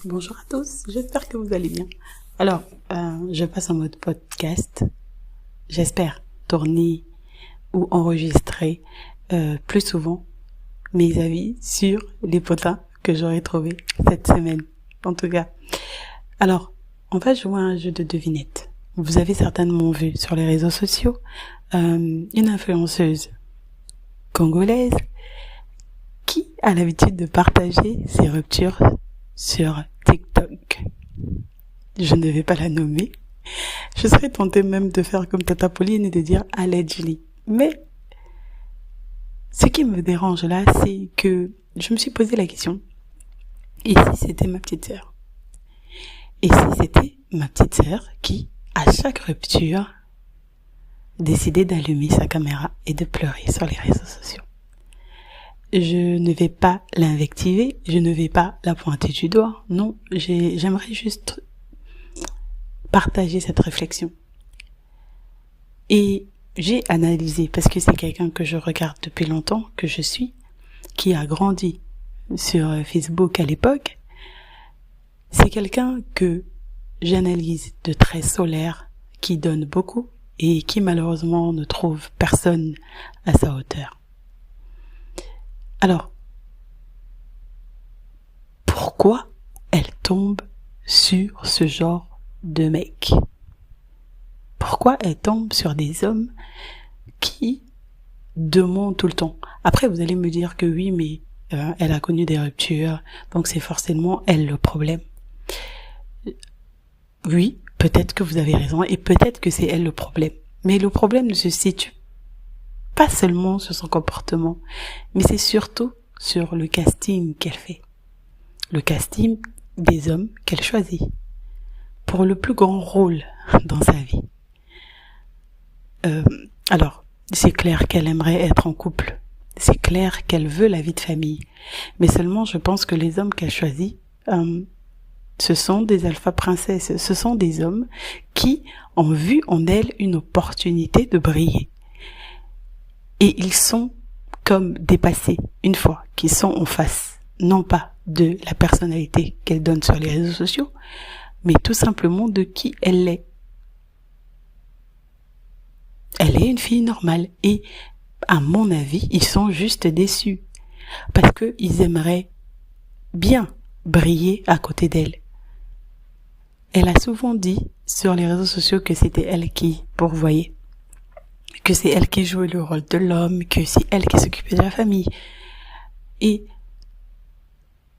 Bonjour à tous, j'espère que vous allez bien. Alors, je passe en mode podcast. J'espère tourner ou enregistrer plus souvent mes avis sur les potins que j'aurai trouvés cette semaine. En tout cas. Alors, on va jouer à un jeu de devinette. Vous avez certainement vu sur les réseaux sociaux une influenceuse congolaise qui a l'habitude de partager ses ruptures sur TikTok. Je ne vais pas la nommer. Je serais tentée même de faire comme Tata Pauline et de dire allegedly. Mais ce qui me dérange là, c'est que je me suis posé la question. Et si c'était ma petite sœur? Et si c'était ma petite sœur qui, à chaque rupture, décidait d'allumer sa caméra et de pleurer sur les réseaux sociaux? Je ne vais pas l'invectiver, je ne vais pas la pointer du doigt. Non, j'aimerais juste partager cette réflexion. Et j'ai analysé, parce que c'est quelqu'un que je regarde depuis longtemps, que je suis, qui a grandi sur Facebook à l'époque. C'est quelqu'un que j'analyse de très solaire, qui donne beaucoup et qui malheureusement ne trouve personne à sa hauteur. Alors, pourquoi elle tombe sur ce genre de mec? Pourquoi elle tombe sur des hommes qui demandent tout le temps? Après, vous allez me dire que oui, mais elle a connu des ruptures, donc c'est forcément elle le problème. Oui, peut-être que vous avez raison, et peut-être que c'est elle le problème. Mais le problème ne se situe pas seulement sur son comportement, mais c'est surtout sur le casting qu'elle fait. Le casting des hommes qu'elle choisit pour le plus grand rôle dans sa vie. Alors, c'est clair qu'elle aimerait être en couple. C'est clair qu'elle veut la vie de famille. Mais seulement, je pense que les hommes qu'elle choisit, ce sont des alpha princesses. Ce sont des hommes qui ont vu en elle une opportunité de briller. Et ils sont comme dépassés une fois qu'ils sont en face, non pas de la personnalité qu'elle donne sur les réseaux sociaux, mais tout simplement de qui elle est. Elle est une fille normale et, à mon avis, ils sont juste déçus parce que ils aimeraient bien briller à côté d'elle. Elle a souvent dit sur les réseaux sociaux que c'était elle qui pourvoyait, que c'est elle qui jouait le rôle de l'homme, que c'est elle qui s'occupait de la famille. Et